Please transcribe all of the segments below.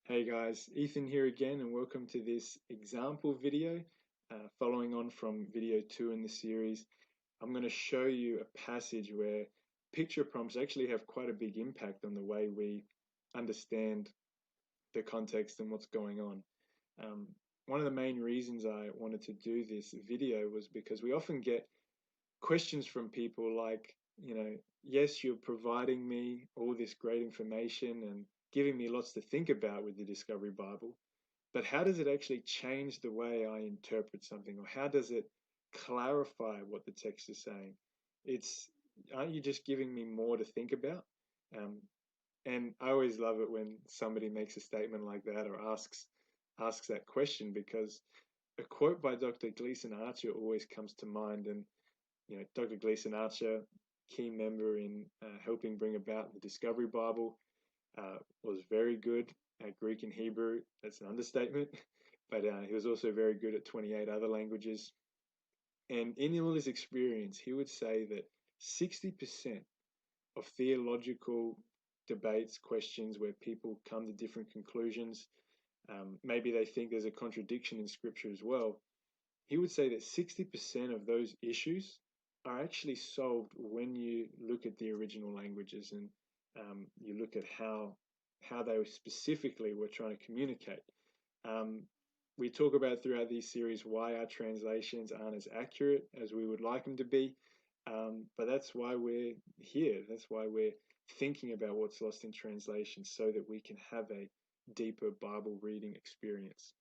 Hey guys, Ethan here again, and welcome to this example video. Following on from video 2 in the series, I'm going to show you a passage where picture prompts actually have quite a big impact on the way we understand the context and what's going on. Um, One of the main reasons I wanted to do this video was because we often get questions from people like, yes, you're providing me all this great information and giving me lots to think about with the Discovery Bible, but how does it actually change the way I interpret something, or how does it clarify what the text is saying? It's Aren't you just giving me more to think about? Um, and I always love it when somebody makes a statement like that or asks that question, because a quote by Dr. Gleason Archer always comes to mind. And Dr. Gleason Archer, key member in helping bring about the Discovery Bible, was very good at Greek and Hebrew. That's an understatement, but he was also very good at 28 other languages. And in all his experience, he would say that 60% of theological debates, questions where people come to different conclusions, maybe they think there's a contradiction in Scripture as well, he would say that 60% of those issues are actually solved when you look at the original languages, and you look at how they specifically were trying to communicate. Um, we talk about throughout these series why our translations aren't as accurate as we would like them to be, but that's why we're here. That's why we're thinking about what's lost in translation, so that we can have a deeper Bible reading experience.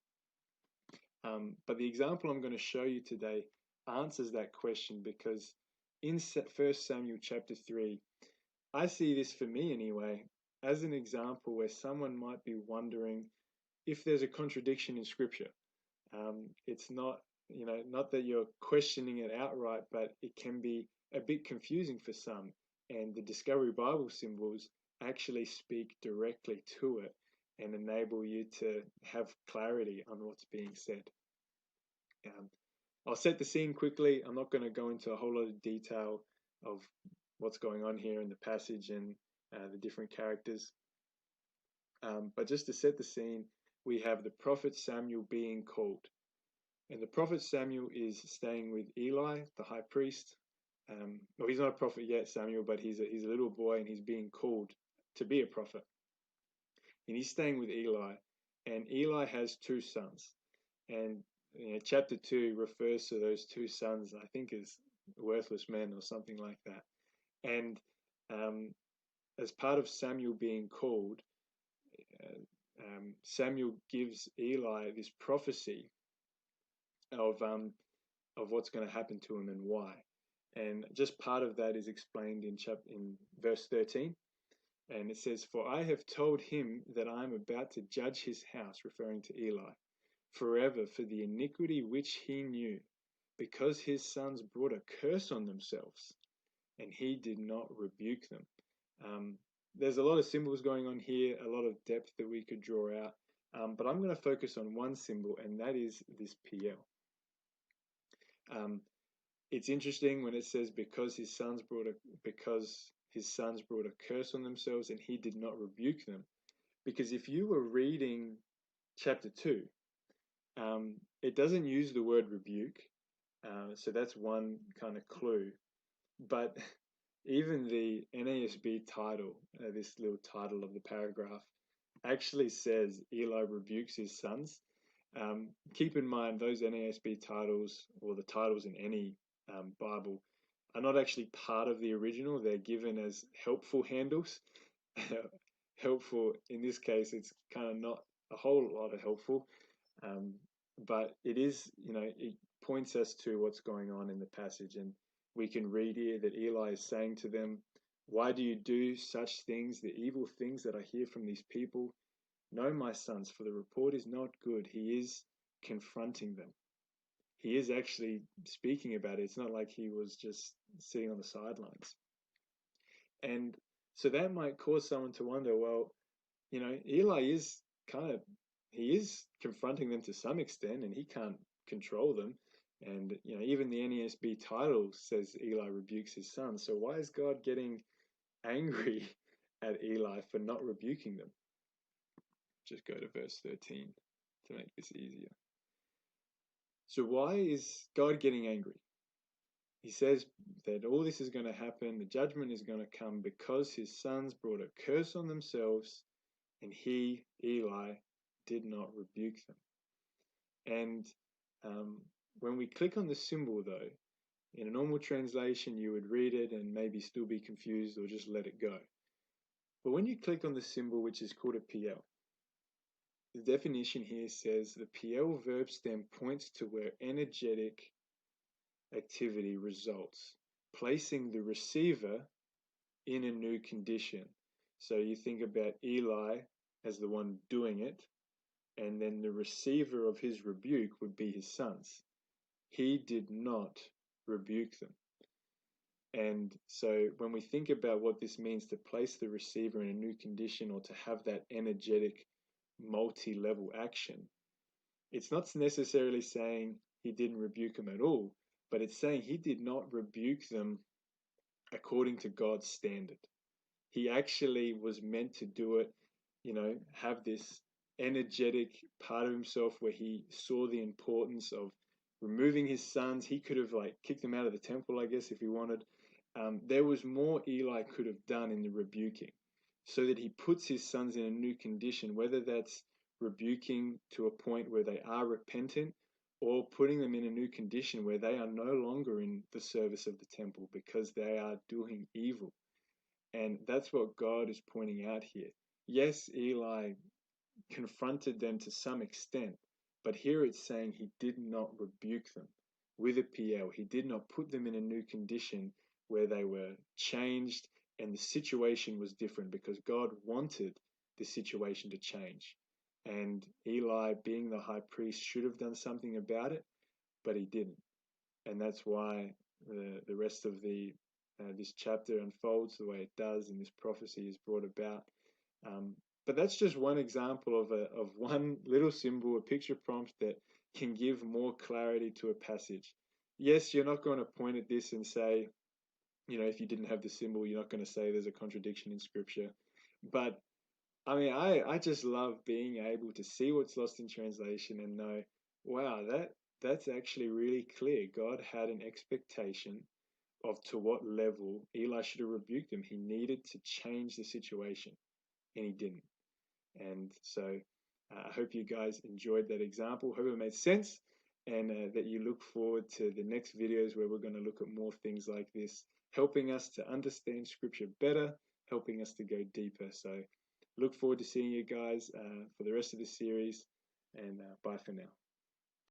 But the example I'm going to show you today answers that question, because in 1 Samuel chapter 3, I see this, for me anyway, as an example where someone might be wondering if there's a contradiction in Scripture. It's not, not that you're questioning it outright, but it can be a bit confusing for some. And the Discovery Bible symbols actually speak directly to it and enable you to have clarity on what's being said. Um, I'll set the scene quickly. I'm not going to go into a whole lot of detail of what's going on here in the passage and the different characters. But just to set the scene, we have the prophet Samuel being called. And the prophet Samuel is staying with Eli, the high priest. Well, he's not a prophet yet, Samuel, but he's a little boy, and he's being called to be a prophet. And he's staying with Eli, and Eli has two sons. And chapter 2 refers to those two sons, I think, as worthless men or something like that. And as part of Samuel being called, Samuel gives Eli this prophecy of what's going to happen to him and why. And just part of that is explained in verse 13. And it says, "For I have told him that I am about to judge his house," referring to Eli, "forever for the iniquity which he knew, because his sons brought a curse on themselves, and he did not rebuke them." There's a lot of symbols going on here, a lot of depth that we could draw out, but I'm going to focus on one symbol, and that is this PL. It's interesting when it says, because his sons brought a curse on themselves, and he did not rebuke them. Because if you were reading chapter 2, it doesn't use the word rebuke, so that's one kind of clue. But even the NASB title, this little title of the paragraph, actually says Eli rebukes his sons. Keep in mind, those NASB titles, or the titles in any Bible, are not actually part of the original. They're given as helpful handles. Helpful, in this case, it's kind of not a whole lot of helpful, but it is, it points us to what's going on in the passage. And we can read here that Eli is saying to them, "Why do you do such things, the evil things that I hear from these people? No, my sons, for the report is not good." He is confronting them. He is actually speaking about it. It's not like he was just sitting on the sidelines. And so that might cause someone to wonder, well, Eli is he is confronting them to some extent, and he can't control them. And, even the NASB title says Eli rebukes his son. So why is God getting angry at Eli for not rebuking them? just go to verse 13 to make this easier. So why is God getting angry? He says that all this is going to happen, the judgment is going to come because his sons brought a curse on themselves, and he, Eli, did not rebuke them. And when we click on the symbol, though, in a normal translation, you would read it and maybe still be confused or just let it go. But when you click on the symbol, which is called a PL, the definition here says the PL verb stem points to where energetic activity results, placing the receiver in a new condition. So you think about Eli as the one doing it, and then the receiver of his rebuke would be his sons. He did not rebuke them. And so when we think about what this means to place the receiver in a new condition or to have that energetic multi-level action, it's not necessarily saying he didn't rebuke them at all, but it's saying he did not rebuke them according to God's standard. He actually was meant to do it, have this energetic part of himself where he saw the importance of removing his sons. He could have kicked them out of the temple, I guess, if he wanted. There was more Eli could have done in the rebuking, so that he puts his sons in a new condition, whether that's rebuking to a point where they are repentant, or putting them in a new condition where they are no longer in the service of the temple because they are doing evil. And that's what God is pointing out here. Yes, Eli confronted them to some extent, but here it's saying he did not rebuke them with a PL. He did not put them in a new condition where they were changed and the situation was different, because God wanted the situation to change. And Eli, being the high priest, should have done something about it, but he didn't. And that's why the rest of this chapter unfolds the way it does, and this prophecy is brought about. But that's just one example of one little symbol, a picture prompt that can give more clarity to a passage. Yes, you're not going to point at this and say, if you didn't have the symbol, you're not going to say there's a contradiction in Scripture. But I mean, I just love being able to see what's lost in translation and know, wow, that's actually really clear. God had an expectation of to what level Eli should have rebuked him. He needed to change the situation, and he didn't. And so I hope you guys enjoyed that example. Hope it made sense, and that you look forward to the next videos where we're going to look at more things like this, helping us to understand Scripture better, helping us to go deeper. So look forward to seeing you guys for the rest of the series, and bye for now.